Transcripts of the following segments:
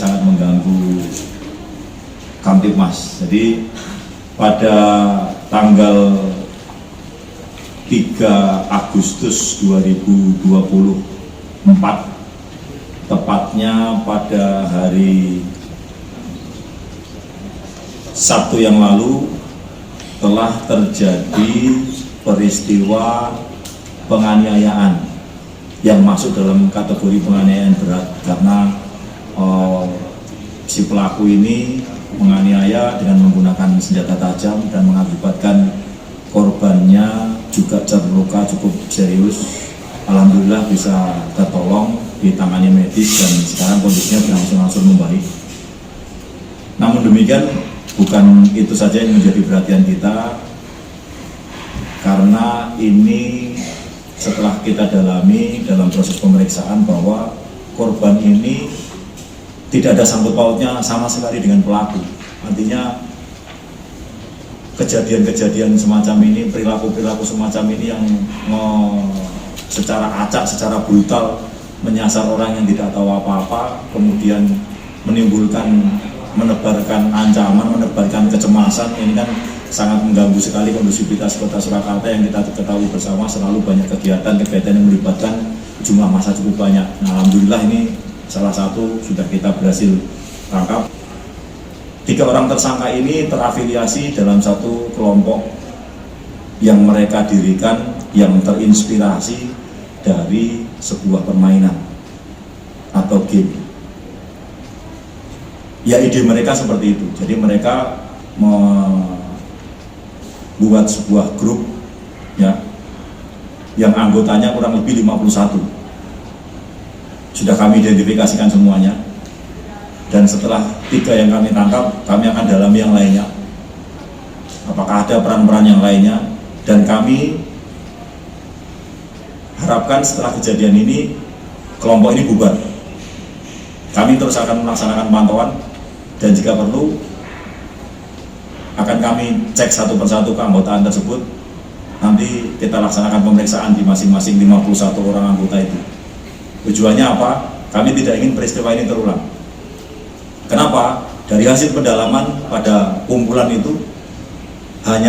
sangat mengganggu Kamtibmas. Jadi pada tanggal 3 Agustus 2024, tepatnya pada hari Sabtu yang lalu, telah terjadi peristiwa penganiayaan yang masuk dalam kategori penganiayaan berat karena si pelaku ini menganiaya dengan menggunakan senjata tajam dan mengakibatkan korbannya juga terluka cukup serius. Alhamdulillah bisa tertolong, ditangani medis dan sekarang kondisinya berangsur-angsur membaik. Namun demikian, bukan itu saja yang menjadi perhatian kita, karena ini setelah kita dalami dalam proses pemeriksaan bahwa korban ini tidak ada sangkut pautnya sama sekali dengan pelaku. Artinya kejadian-kejadian semacam ini, perilaku-perilaku semacam ini yang secara acak, secara brutal menyasar orang yang tidak tahu apa-apa, kemudian menebarkan ancaman, menebarkan kecemasan, ini kan sangat mengganggu sekali kondusivitas Kota Surakarta yang kita ketahui bersama selalu banyak kegiatan yang melibatkan jumlah massa cukup banyak. Nah, alhamdulillah ini salah satu sudah kita berhasil tangkap. 3 orang tersangka ini terafiliasi dalam satu kelompok yang mereka dirikan yang terinspirasi dari sebuah permainan atau game. Ya, ide mereka seperti itu. Jadi mereka membuat sebuah grup ya yang anggotanya kurang lebih 51. Sudah kami identifikasikan semuanya, dan setelah 3 yang kami tangkap, kami akan dalami yang lainnya apakah ada peran-peran yang lainnya, dan kami harapkan setelah kejadian ini kelompok ini bubar. Kami terus akan melaksanakan pantauan dan jika perlu akan kami cek satu persatu keanggotaan tersebut. Nanti kita laksanakan pemeriksaan di masing-masing 51 orang anggota itu. Tujuannya apa? Kami tidak ingin peristiwa ini terulang. Kenapa? Dari hasil pendalaman pada kumpulan itu,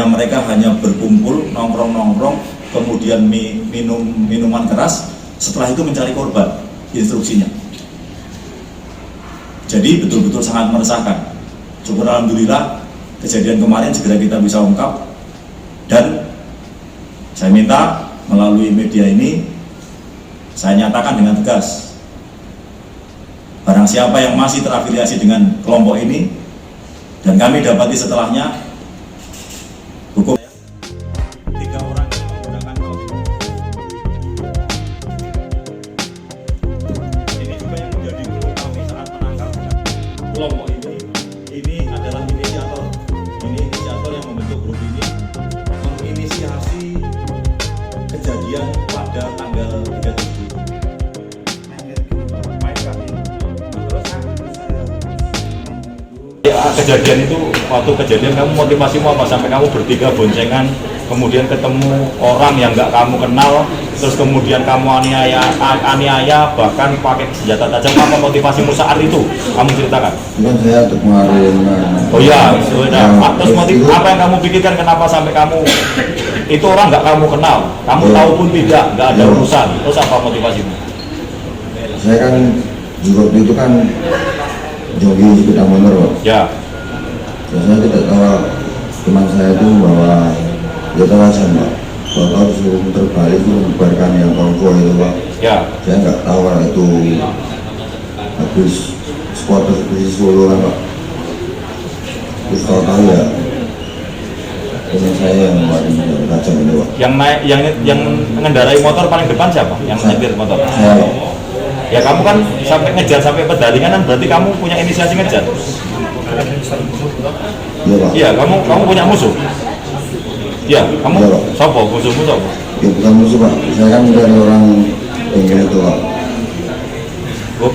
mereka hanya berkumpul, nongkrong-nongkrong, kemudian minum minuman keras, setelah itu mencari korban, instruksinya. Jadi betul-betul sangat meresahkan. Syukur alhamdulillah kejadian kemarin segera kita bisa ungkap, dan saya minta melalui media ini saya nyatakan dengan tegas, barang siapa yang masih terafiliasi dengan kelompok ini dan kami dapati setelahnya hukum. 3 orang yang menggunakan ini juga yang menjadi guru kami saat menangkap kelompok ini. Ini adalah inisiator yang membentuk grup ini, menginisiasi kejadian pada tanggal 3 kejadian itu. Waktu kejadian kamu motivasimu apa sampai kamu bertiga boncengan, kemudian ketemu orang yang nggak kamu kenal, terus kemudian kamu aniaya bahkan pakai senjata tajam? Apa motivasimu saat itu? Kamu ceritakan. Bukan saya untuk mengalir. Oh iya, sudah. Terus motif apa yang kamu pikirkan, kenapa sampai kamu itu orang nggak kamu kenal, kamu tahu pun tidak, nggak ada urusan, terus apa motivasimu? Saya kan juga waktu itu kan jogi sepeda motor, Pak. Ya. Saya tidak tahu teman saya itu bahwa dia tahu aja, Pak. Kalau tahu disuruh muter balik itu membubarkan yang konvoy itu, Pak. Ya. Saya nggak tahu kalau itu habis supporter di Solo kan, Pak. Terus tahu ya teman saya yang kemarin tajam ini, Pak. Yang mengendarai motor paling depan siapa? Yang nyetir motor? Saya, Pak. Ya kamu kan sampai ngejar sampai pedalingan, kan berarti kamu punya inisiasi ngejar. Iya, Pak. Iya, kamu punya musuh. Iya, kamu Iya, Pak. sopo, musuhmu sopo? Ya bukan musuh, Pak. Saya kan dari orang bengkel itu, Pak. Oh.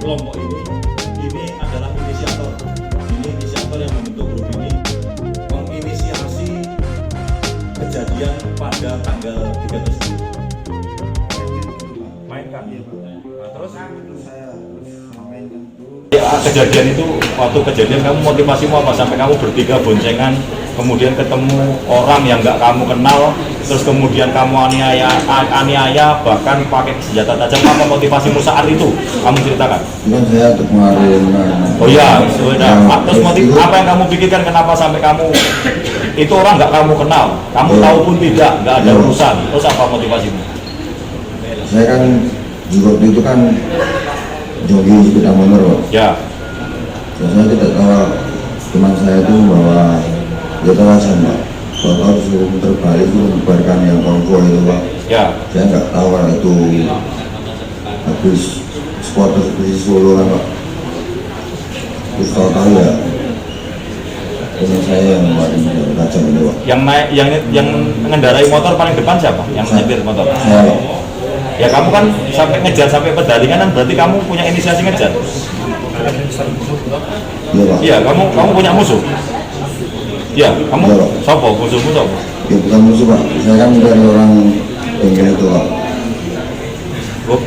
kelompok ini adalah inisiator. Ini inisiator yang membentuk grup ini, menginisiasi kejadian pada tanggal 3 tersebut. Mainkan. Nah, terus ya, kejadian itu, waktu kejadian kamu motivasimu apa sampai kamu bertiga boncengan, kemudian ketemu orang yang nggak kamu kenal, terus kemudian kamu aniaya bahkan pakai senjata tajam. Apa motivasimu saat itu? Kamu ceritakan. Kan saya untuk mengalir. Oh iya, sudah. Terus motif apa yang kamu pikirkan, kenapa sampai kamu itu orang nggak kamu kenal, kamu tahu pun tidak, nggak ada urusan. Terus apa motivasimu? Saya kan juga waktu itu kan jogging sepeda motor, Pak. Ya, Dan saya tidak tahu teman saya itu bahwa dia tawasan, Pak. Kalau tahu suruh terbalik itu membubarkan yang konvoy itu, Pak. ya. Saya nggak tahu kalau itu habis supporter Persija Solo kan, Pak. Terus tahu ya teman saya yang kemarin tajam itu, Pak. Yang mengendarai motor paling depan siapa? Yang menyetir motor? Saya, Pak. Ya kamu kan sampai ngejar sampai pedalingan kan berarti kamu punya inisiasi ngejar. Iya, Pak. Iya, kamu punya musuh. Iya, kamu Iya, Pak. sopo, musuhmu sopo? Ya bukan musuh, Pak. Saya kan dari orang bengkel itu, Pak. Loh,